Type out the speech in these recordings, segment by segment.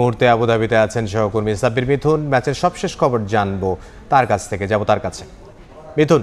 মুহূর্তে আবুধাবিতে আছেন সহকর্মী সাব্বির মিথুন। ম্যাচের সবশেষ খবর জানবো তার কাছ থেকে, যাব তার কাছে। মিথুন,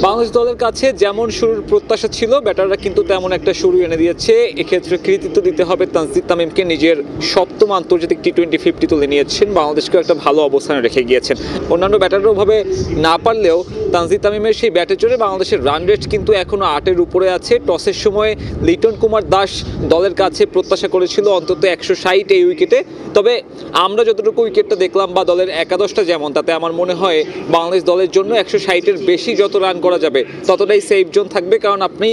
বাংলাদেশ দলের কাছে যেমন শুরুর প্রত্যাশা ছিল, ব্যাটাররা কিন্তু তেমন একটা শুরু এনে দিয়েছে। এক্ষেত্রে কৃতিত্ব দিতে হবে তানজিদ তামিমকে। নিজের সপ্তম আন্তর্জাতিক টি-20 50 তুলে নিয়েছেন, বাংলাদেশকেও একটা ভালো অবস্থানে রেখে গিয়েছেন। অন্যান্য ব্যাটাররাও ভাবে না পারলেও তানজিদ তামিমের সেই ব্যাটে চড়ে বাংলাদেশের রান রেট কিন্তু এখনও 8-এর উপরে আছে। টসের সময় লিটন কুমার দাস দলের কাছে প্রত্যাশা করেছিল অন্তত 160 এই উইকেটে। তবে আমরা যতটুকু উইকেটটা দেখলাম বা দলের একাদশটা যেমন, তাতে আমার মনে হয় বাংলাদেশ দলের জন্য 160-এর বেশি যত রান করা যাবে ততটাই সেফ জোন থাকবে। কারণ আপনি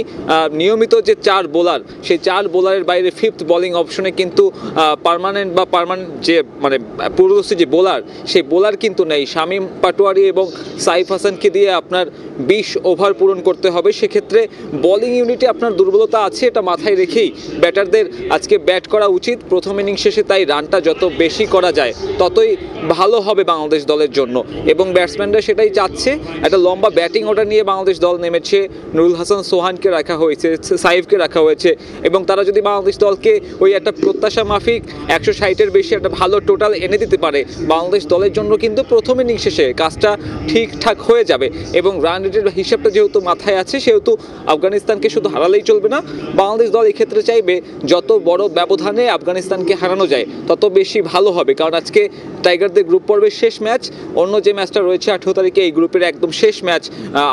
নিয়মিত যে 4 বোলার, সেই 4 বোলারের বাইরে 5th বোলিং অপশনে কিন্তু পার্মানেন্ট যে মানে পুরোদস্তি যে বোলার, সেই বোলার কিন্তু নেই। শামীম পাটোয়ারি এবং সাইফ হাসানকে দিয়ে আপনার 20 ওভার পূরণ করতে হবে। সেক্ষেত্রে বোলিং ইউনিটে আপনার দুর্বলতা আছে, এটা মাথায় রেখেই ব্যাটারদের আজকে ব্যাট করা উচিত প্রথম ইনিংস শেষে। তাই রানটা যত বেশি করা যায় ততই ভালো হবে বাংলাদেশ দলের জন্য, এবং ব্যাটসম্যানরা সেটাই চাচ্ছে। একটা লম্বা ব্যাটিং অর্ডার নিয়ে বাংলাদেশ দল নেমেছে। নুরুল হাসান সোহানকে রাখা হয়েছে, সাইফকে রাখা হয়েছে, এবং তারা যদি বাংলাদেশ দলকে ওই একটা প্রত্যাশা মাফিক 160-এর বেশি একটা ভালো টোটাল এনে দিতে পারে, বাংলাদেশ দলের জন্য কিন্তু প্রথম ইনিংস শেষে কাজটা ঠিকঠাক হয়ে যাবে। এবং রান রেটের হিসাবটা যেহেতু মাথায় আছে, সেহেতু আফগানিস্তানকে শুধু হারালেই চলবে না। বাংলাদেশ দল এক্ষেত্রে চাইবে যত বড় ব্যবধানে আফগানিস্তানকে হারানো যায় তত বেশি ভালো হবে। কারণ আজকে টাইগারদের গ্রুপ পর্বের শেষ ম্যাচ, অন্য যে ম্যাচটা রয়েছে 18 তারিখে এই গ্রুপের একদম শেষ ম্যাচ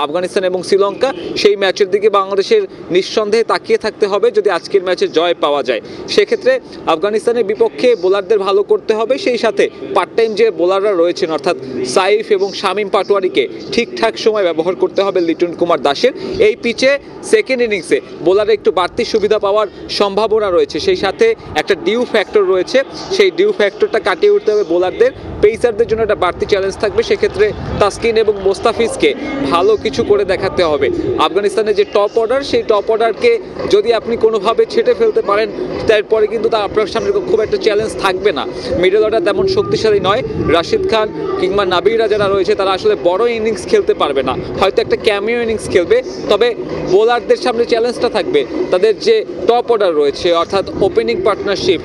আফগানিস্তান এবং শ্রীলঙ্কা, সেই ম্যাচের দিকে বাংলাদেশের নিঃসন্দেহে তাকিয়ে থাকতে হবে। যদি আজকের ম্যাচে জয় পাওয়া যায়, সেক্ষেত্রে আফগানিস্তানের বিপক্ষে বোলারদের ভালো করতে হবে। সেই সাথে পার্ট টাইম যে বোলাররা রয়েছেন অর্থাৎ সাইফ এবং শামীম পাটোয়ারিকে ঠিকঠাক সময় ব্যবহার করতে হবে লিটন কুমার দাসের। এই পিচে সেকেন্ড ইনিংসে বোলারে একটু বাড়তি সুবিধা পাওয়ার সম্ভাবনা রয়েছে। সেই সাথে একটা ডিউ ফ্যাক্টর রয়েছে, সেই ডিউ ফ্যাক্টরটা কাটিয়ে উঠতে হবে বোলারদের। পেসারদের জন্য একটা বাড়তি চ্যালেঞ্জ থাকবে। সেক্ষেত্রে তাসকিন এবং মোস্তাফিজকে ভালো কিছু করে দেখাতে হবে। আফগানিস্তানের যে টপ অর্ডার, সেই টপ অর্ডারকে যদি আপনি কোনোভাবে ছেটে ফেলতে পারেন, তারপরে কিন্তু তার আপনার সামনে খুব একটা চ্যালেঞ্জ থাকবে না। মিডল অর্ডার তেমন শক্তিশালী নয়। রাশিদ খান কিংবা নাবিরা যারা রয়েছে তারা আসলে বড় ইনিংস খেলতে পারবে না, হয়তো একটা ক্যামিও ইনিংস খেলবে। তবে বোলারদের সামনে চ্যালেঞ্জটা থাকবে তাদের যে টপ অর্ডার রয়েছে, অর্থাৎ ওপেনিং পার্টনারশিপ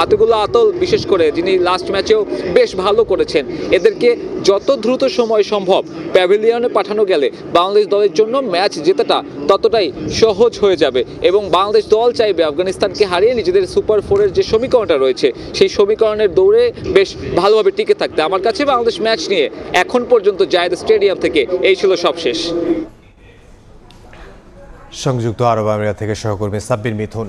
আতিকুল্লাহ আতল বিশেষ করে, যিনি লাস্ট ম্যাচেও বেশ ভালো করেছেন, এদেরকে যত দ্রুত সময় সম্ভব প্যাভিলিয়নে পাঠানো গেলে বাংলাদেশ দলের জন্য ম্যাচ জেতাটা ততটাই সহজ হয়ে যাবে। এবং বাংলাদেশ দল চাইবে আফগানিস্তানকে হারিয়ে নিজেদের সুপার 4-এর যে সমীকরণটা রয়েছে, সেই সমীকরণের দৌড়ে বেশ ভালোভাবে টিকে থাকতে। আমার কাছে বাংলাদেশ ম্যাচ নিয়ে এখন পর্যন্ত জায়েদ স্টেডিয়াম থেকে এই ছিল সবশেষ। সংযুক্ত আরব আমিরাত থেকে সহকর্মী সাব্বির মিথুন।